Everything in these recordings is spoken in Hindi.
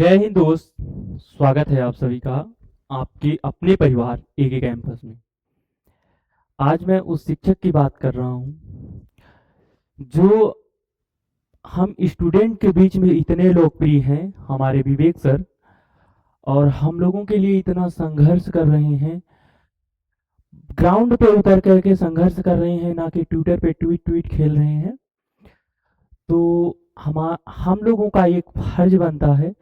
जय हिंद दोस्त। स्वागत है आप सभी का आपके अपने परिवार एके कैंपस में। आज मैं उस शिक्षक की बात कर रहा हूँ जो हम स्टूडेंट के बीच में इतने लोकप्रिय हैं, हमारे विवेक सर। और हम लोगों के लिए इतना संघर्ष कर रहे हैं, ग्राउंड पे उतर करके संघर्ष कर रहे हैं, ना कि ट्विटर पे ट्वीट ट्वीट खेल रहे हैं। तो हम लोगों का एक फर्ज बनता है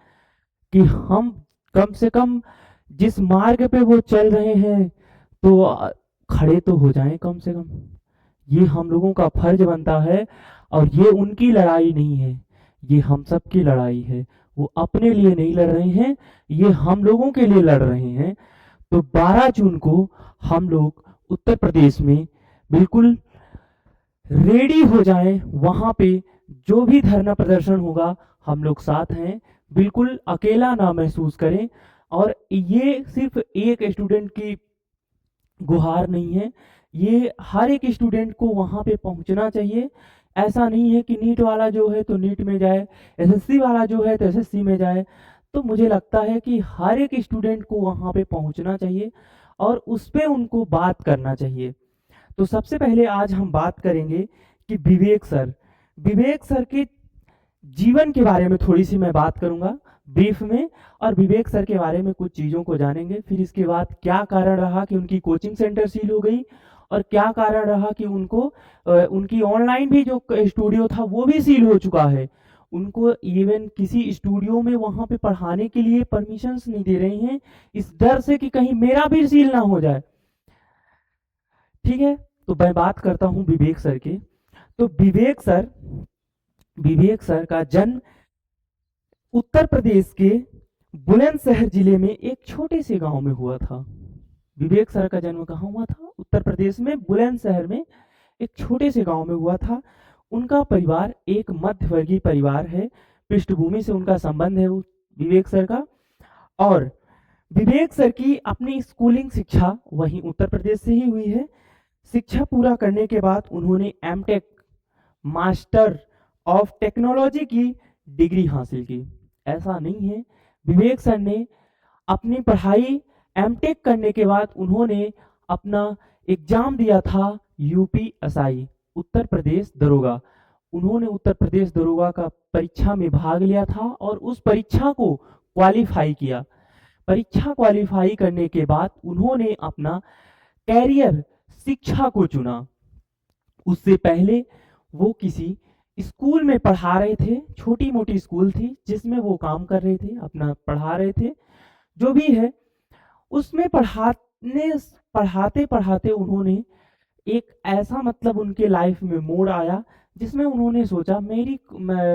कि हम कम से कम जिस मार्ग पे वो चल रहे हैं तो खड़े तो हो जाएं कम से कम। ये हम लोगों का फर्ज बनता है। और ये उनकी लड़ाई नहीं है, ये हम सब की लड़ाई है। वो अपने लिए नहीं लड़ रहे हैं, ये हम लोगों के लिए लड़ रहे हैं। तो 12 जून को हम लोग उत्तर प्रदेश में बिल्कुल रेडी हो जाएं। वहां पे जो भी धरना प्रदर्शन होगा हम लोग साथ हैं, बिल्कुल अकेला ना महसूस करें। और ये सिर्फ एक स्टूडेंट की गुहार नहीं है, ये हर एक स्टूडेंट को वहां पे पहुंचना चाहिए। ऐसा नहीं है कि नीट वाला जो है तो नीट में जाए, एसएससी वाला जो है तो एसएससी में जाए। तो मुझे लगता है कि हर एक स्टूडेंट को वहां पे पहुंचना चाहिए और उस पे उनको बात करना चाहिए। तो सबसे पहले आज हम बात करेंगे कि विवेक सर के जीवन के बारे में थोड़ी सी मैं बात करूंगा ब्रीफ में। और विवेक सर के बारे में कुछ चीज़ों को जानेंगे। फिर इसके बाद क्या कारण रहा कि उनकी कोचिंग सेंटर सील हो गई, और क्या कारण रहा कि उनकी ऑनलाइन भी जो स्टूडियो था वो भी सील हो चुका है। उनको इवन किसी स्टूडियो में वहां पे पढ़ाने के लिए परमिशंस नहीं दे रहे हैं, इस डर से कि कहीं मेरा भी सील ना हो जाए। ठीक है, तो मैं बात करता हूं विवेक सर के। तो विवेक सर का जन्म उत्तर प्रदेश के बुलंदशहर जिले में एक छोटे से गांव में हुआ था। विवेक सर का जन्म कहाँ हुआ था? उत्तर प्रदेश में बुलंदशहर में एक छोटे से गांव में हुआ था। उनका परिवार एक मध्यवर्गीय परिवार है, पृष्ठभूमि से उनका संबंध है विवेक सर का। और विवेक सर की अपनी स्कूलिंग शिक्षा वहीं उत्तर प्रदेश से ही हुई है। शिक्षा पूरा करने के बाद उन्होंने एमटेक मास्टर ऑफ टेक्नोलॉजी की डिग्री हासिल की। ऐसा नहीं है, विवेक सर ने अपनी पढ़ाई एमटेक करने के बाद उन्होंने अपना एग्जाम दिया था यूपीएसआई, उत्तर प्रदेश दरोगा। उन्होंने उत्तर प्रदेश दरोगा का परीक्षा में भाग लिया था और उस परीक्षा को क्वालिफाई किया। परीक्षा क्वालिफाई करने के बाद उन्होंने अपना कैरियर शिक्षा को चुना। उससे पहले वो किसी स्कूल में पढ़ा रहे थे, छोटी मोटी स्कूल थी जिसमें वो काम कर रहे थे, अपना पढ़ा रहे थे। जो भी है, उसमें पढ़ाते पढ़ाते उन्होंने एक ऐसा मतलब उनके लाइफ में मोड़ आया जिसमें उन्होंने सोचा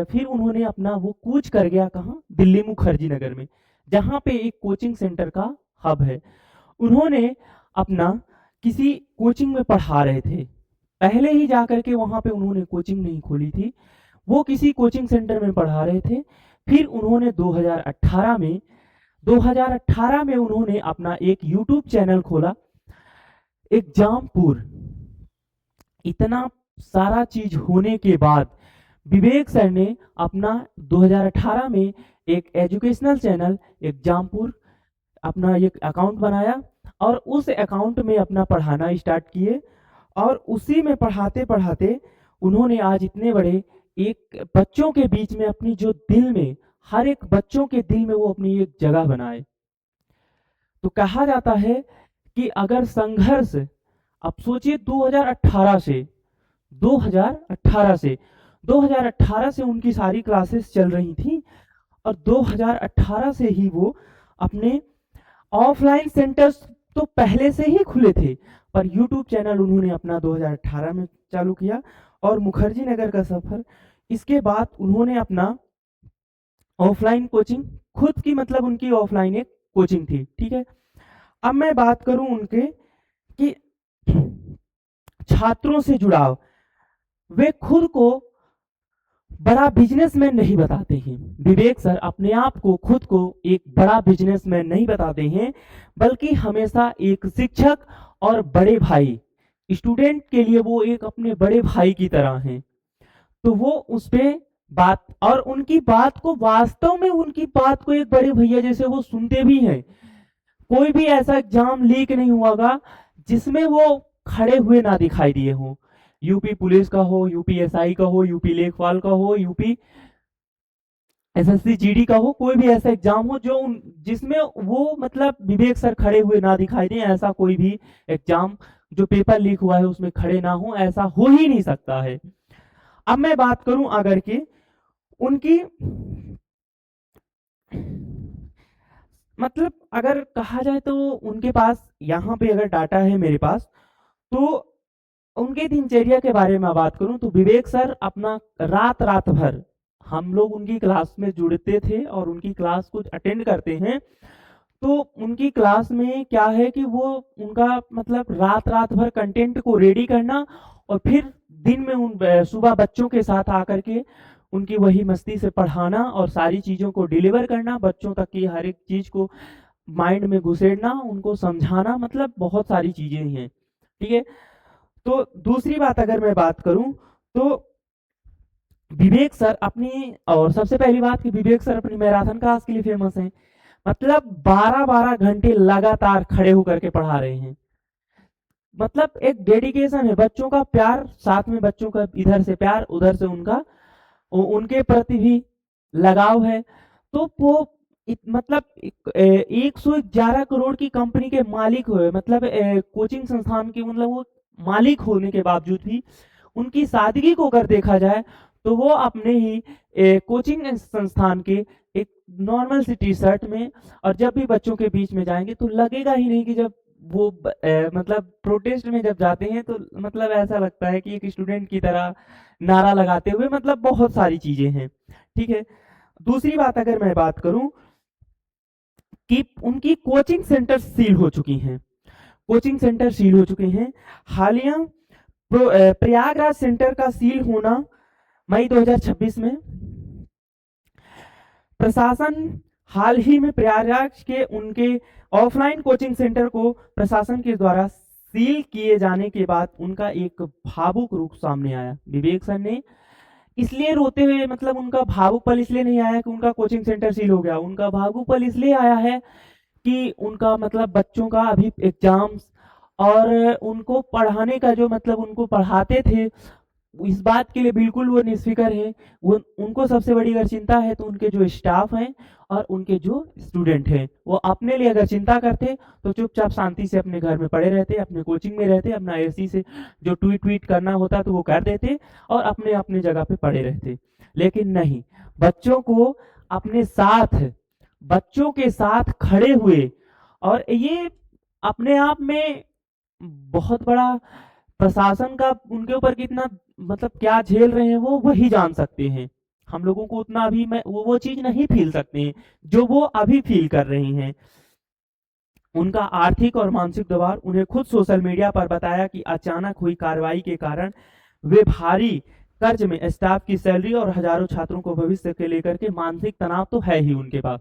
फिर उन्होंने अपना वो कूच कर गया कहाँ? दिल्ली मुखर्जी नगर में, जहाँ पे एक कोचिंग सेंटर का हब है। उन्होंने अपना किसी कोचिंग में पढ़ा रहे थे, पहले ही जाकर के वहां पे उन्होंने कोचिंग नहीं खोली थी, वो किसी कोचिंग सेंटर में पढ़ा रहे थे। फिर उन्होंने 2018 में उन्होंने अपना एक यूट्यूब चैनल खोला, एग्जामपुर। इतना सारा चीज होने के बाद विवेक सर ने अपना 2018 में एक एजुकेशनल चैनल एग्जामपुर अपना एक अकाउंट बनाया और उस अकाउंट में अपना पढ़ाना स्टार्ट किए। और उसी में पढ़ाते पढ़ाते उन्होंने आज इतने बड़े एक बच्चों के बीच में अपनी जो दिल में, हर एक बच्चों के दिल में वो अपनी एक जगह बनाए। तो कहा जाता है कि अगर संघर्ष, अब सोचिए 2018 से उनकी सारी क्लासेस चल रही थी और 2018 से ही वो अपने ऑफलाइन सेंटर्स तो पहले से ही खुले थे, पर यूट्यूब चैनल उन्होंने अपना 2018 में चालू किया और मुखर्जी नगर का सफर। इसके बाद उन्होंने अपना ऑफलाइन कोचिंग खुद की, मतलब उनकी ऑफलाइन एक कोचिंग थी। ठीक है, अब मैं बात करूं उनके कि छात्रों से जुड़ाव, वे खुद को बड़ा बिजनेसमैन नहीं बताते हैं। विवेक सर अपने आप को, खुद को एक बड़ा बिजनेसमैन नहीं बताते हैं, बल्कि हमेशा एक शिक्षक और बड़े भाई, स्टूडेंट के लिए वो एक अपने बड़े भाई की तरह हैं। तो वो उस पे बात, और उनकी बात को वास्तव में, उनकी बात को एक बड़े भैया जैसे वो सुनते भी हैं। कोई भी ऐसा एग्जाम लीक नहीं हुआगा जिसमें वो खड़े हुए ना दिखाई दिए हों। यूपी पुलिस का हो, यूपी एसआई का हो, यूपी लेखपाल का हो, यूपी एसएससी जीडी का हो, कोई भी ऐसा एग्जाम हो जो जिसमें वो मतलब विवेक सर खड़े हुए ना दिखाई दें, ऐसा कोई भी एग्जाम जो पेपर लीक हुआ है उसमें खड़े ना हो, ऐसा हो ही नहीं सकता है। अब मैं बात करूं अगर कि उनकी मतलब अगर कहा जाए तो उनके पास यहाँ पे अगर डाटा है मेरे पास, तो उनके दिनचर्या के बारे में बात करूं तो विवेक सर अपना रात रात भर, हम लोग उनकी क्लास में जुड़ते थे और उनकी क्लास कुछ अटेंड करते हैं, तो उनकी क्लास में क्या है कि वो उनका मतलब रात रात भर कंटेंट को रेडी करना और फिर दिन में सुबह बच्चों के साथ आकर के उनकी वही मस्ती से पढ़ाना और सारी चीज़ों को डिलीवर करना, बच्चों तक की हर एक चीज़ को माइंड में घुसेड़ना, उनको समझाना, मतलब बहुत सारी चीज़ें हैं। ठीक है, तो दूसरी बात अगर मैं बात करूं तो विवेक सर अपनी, और सबसे पहली बात कि विवेक सर अपनी मैराथन क्लास के लिए फेमस हैं। मतलब 12-12 घंटे लगातार खड़े होकर के पढ़ा रहे हैं। मतलब एक डेडिकेशन है, बच्चों का प्यार, साथ में बच्चों का इधर से प्यार, उधर से उनका उनके प्रति भी लगाव है। तो वो मतलब 111 करोड़ की कंपनी के मालिक हुए, मतलब कोचिंग संस्थान के मतलब वो मालिक होने के बावजूद भी उनकी सादगी को अगर देखा जाए तो वो अपने ही कोचिंग संस्थान के एक नॉर्मल सी टी शर्ट में, और जब भी बच्चों के बीच में जाएंगे तो लगेगा ही नहीं कि जब वो मतलब प्रोटेस्ट में जब जाते हैं तो मतलब ऐसा लगता है कि एक स्टूडेंट की तरह नारा लगाते हुए, मतलब बहुत सारी चीजें हैं। ठीक है, दूसरी बात अगर मैं बात करूं कि उनकी कोचिंग सेंटर सील हो चुकी हैं, कोचिंग सेंटर सील हो चुके हैं। हालिया प्रयागराज सेंटर का सील होना मई 2026 में, प्रशासन हाल ही में प्रयागराज के उनके ऑफलाइन कोचिंग सेंटर को प्रशासन के द्वारा सील किए जाने के बाद उनका एक भावुक रूप सामने आया। विवेक सर ने इसलिए रोते हुए, मतलब उनका भावुक पल इसलिए नहीं आया कि उनका कोचिंग सेंटर सील हो गया, उनका भावुक पल इसलिए आया है कि उनका मतलब बच्चों का अभी एग्जाम्स, और उनको पढ़ाने का जो मतलब उनको पढ़ाते थे इस बात के लिए बिल्कुल वो निष्फिक्र हैं। वो उनको सबसे बड़ी अगर चिंता है तो उनके जो स्टाफ हैं और उनके जो स्टूडेंट हैं, वो अपने लिए अगर चिंता करते तो चुपचाप शांति से अपने घर में पड़े रहते, अपने कोचिंग में रहते, अपना एसी से जो ट्वीट करना होता तो वो कर देते और अपने अपने जगह पे पड़े रहते। लेकिन नहीं, बच्चों को अपने साथ, बच्चों के साथ खड़े हुए, और ये अपने आप में बहुत बड़ा, प्रशासन का उनके ऊपर कितना मतलब क्या झेल रहे हैं वो वही जान सकते हैं। हम लोगों को उतना अभी मैं वो चीज नहीं फील सकते हैं जो वो अभी फील कर रही हैं। उनका आर्थिक और मानसिक दबाव, उन्हें खुद सोशल मीडिया पर बताया कि अचानक हुई कार्रवाई के कारण वे भारी कर्ज में, स्टाफ की सैलरी और हजारों छात्रों को भविष्य के लेकर के मानसिक तनाव तो है ही उनके पास।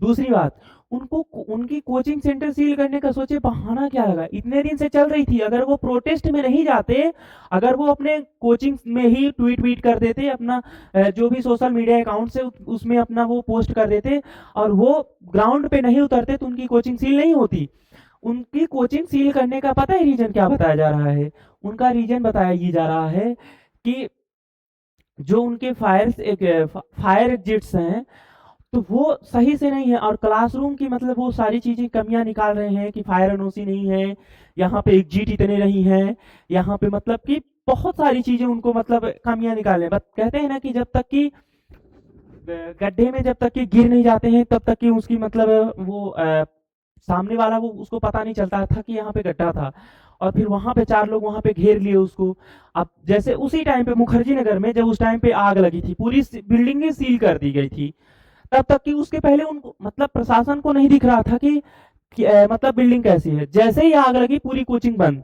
दूसरी बात, उनको उनकी कोचिंग सेंटर सील करने का सोचे बहाना क्या लगा, इतने दिन से चल रही थी। अगर वो प्रोटेस्ट में नहीं जाते, अगर वो अपने कोचिंग में ही ट्वीट कर देते, अपना जो भी सोशल मीडिया अकाउंट से उसमें अपना वो पोस्ट कर देते और वो ग्राउंड पे नहीं उतरते तो उनकी कोचिंग सील नहीं होती। उनकी कोचिंग सील करने का पता है रीजन क्या बताया जा रहा है? उनका रीजन बताया ये जा रहा है कि जो उनके फायर एग्जिट्स हैं तो वो सही से नहीं है, और क्लासरूम की मतलब वो सारी चीजें कमियां निकाल रहे हैं कि फायर एनओसी नहीं है, यहाँ पे एग्जिट इतने नहीं है, यहाँ पे मतलब कि बहुत सारी चीजें उनको मतलब कमियां निकाल रहे हैं। बस कहते हैं ना कि जब तक कि गड्ढे में जब तक कि गिर नहीं जाते हैं तब तक कि उसकी मतलब वो सामने वाला वो उसको पता नहीं चलता था कि यहाँ पे गड्ढा था, और फिर वहां पे 4 लोग वहां पे घेर लिए उसको। अब जैसे उसी टाइम पे मुखर्जी नगर में जब उस टाइम पे आग लगी थी, पूरी बिल्डिंगें सील कर दी गई थी, तब तक कि उसके पहले उनको मतलब प्रशासन को नहीं दिख रहा था कि मतलब बिल्डिंग कैसी है। जैसे ही आग लगी पूरी कोचिंग बंद,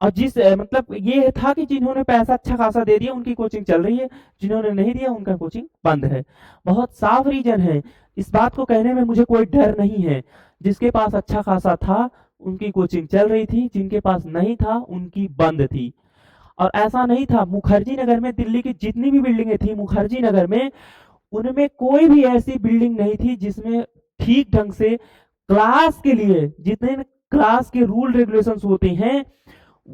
और जिस मतलब ये था कि जिन्होंने पैसा अच्छा खासा दे दिया उनकी कोचिंग चल रही है, जिन्होंने नहीं दिया उनका कोचिंग बंद है। बहुत साफ रीजन है, इस बात को कहने में मुझे कोई डर नहीं है। जिसके पास अच्छा खासा था उनकी कोचिंग चल रही थी, जिनके पास नहीं था उनकी बंद थी। और ऐसा नहीं था, मुखर्जी नगर में दिल्ली की जितनी भी बिल्डिंगें थी मुखर्जी नगर में, उनमें कोई भी ऐसी बिल्डिंग नहीं थी जिसमें ठीक ढंग से क्लास के लिए जितने क्लास के रूल रेगुलेशंस होते हैं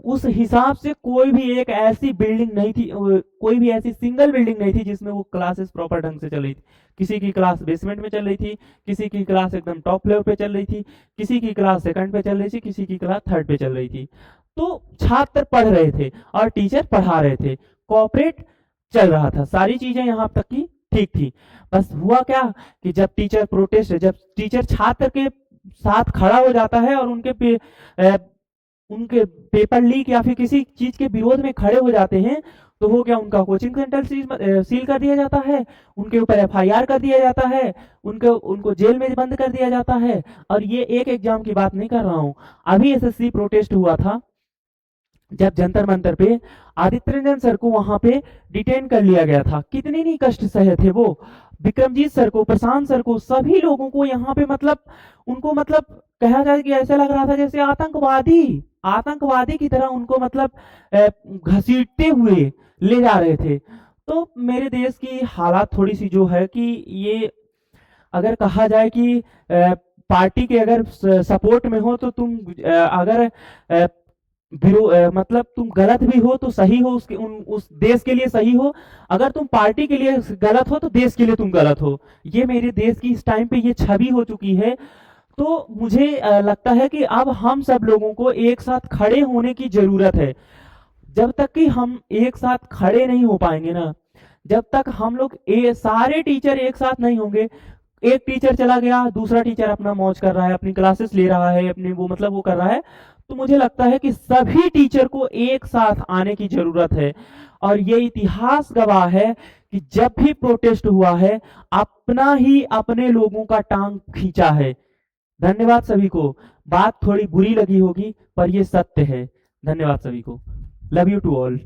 उस हिसाब से कोई भी एक ऐसी बिल्डिंग नहीं थी, कोई भी ऐसी सिंगल बिल्डिंग नहीं थी जिसमें वो क्लासेस प्रॉपर ढंग से चल रही थी। किसी की क्लास बेसमेंट में चल रही थी, किसी की क्लास एकदम टॉप फ्लोर पे चल रही थी, किसी की क्लास सेकंड पे चल रही थी, किसी की क्लास थर्ड पे चल रही थी। तो छात्र पढ़ रहे थे और टीचर पढ़ा रहे थे, कोऑपरेट चल रहा था, सारी चीजें यहाँ तक की ठीक थी। बस हुआ क्या कि जब टीचर छात्र के साथ खड़ा हो जाता है और उनके पेपर लीक या फिर किसी चीज के विरोध में खड़े हो जाते हैं, तो वो क्या उनका कोचिंग सेंटर सील कर दिया जाता है, उनके ऊपर एफआईआर कर दिया जाता है, उनको जेल में बंद कर दिया जाता है। और ये एक एग्जाम की बात नहीं कर रहा हूँ, अभी एसएससी प्रोटेस्ट हुआ था जब जंतर मंतर पे आदित्य रंजन सर को वहां पे डिटेन कर लिया गया था, कितने नहीं कष्ट सहे थे वो, विक्रमजीत सर को, प्रशांत सर को, सभी लोगों को यहाँ पे मतलब उनको मतलब कहा जाए कि ऐसा लग रहा था जैसे आतंकवादी आतंकवादी की तरह उनको मतलब घसीटते हुए ले जा रहे थे। तो मेरे देश की हालात थोड़ी सी जो है कि ये अगर कहा जाए कि पार्टी के अगर सपोर्ट में हो तो तुम अगर मतलब तुम गलत भी हो तो सही हो, उस देश के लिए सही हो, अगर तुम पार्टी के लिए गलत हो तो देश के लिए तुम गलत हो। ये मेरे देश की इस टाइम पे ये छवि हो चुकी है। तो मुझे लगता है कि अब हम सब लोगों को एक साथ खड़े होने की जरूरत है। जब तक कि हम एक साथ खड़े नहीं हो पाएंगे ना, जब तक हम लोग सारे टीचर एक साथ नहीं होंगे, एक टीचर चला गया, दूसरा टीचर अपना मौज कर रहा है, अपनी क्लासेस ले रहा है, अपनी वो मतलब वो कर रहा है, तो मुझे लगता है कि सभी टीचर को एक साथ आने की जरूरत है। और ये इतिहास गवाह है कि जब भी प्रोटेस्ट हुआ है अपना ही अपने लोगों का टांग खींचा है। धन्यवाद सभी को। बात थोड़ी बुरी लगी होगी पर ये सत्य है। धन्यवाद सभी को। Love you to all.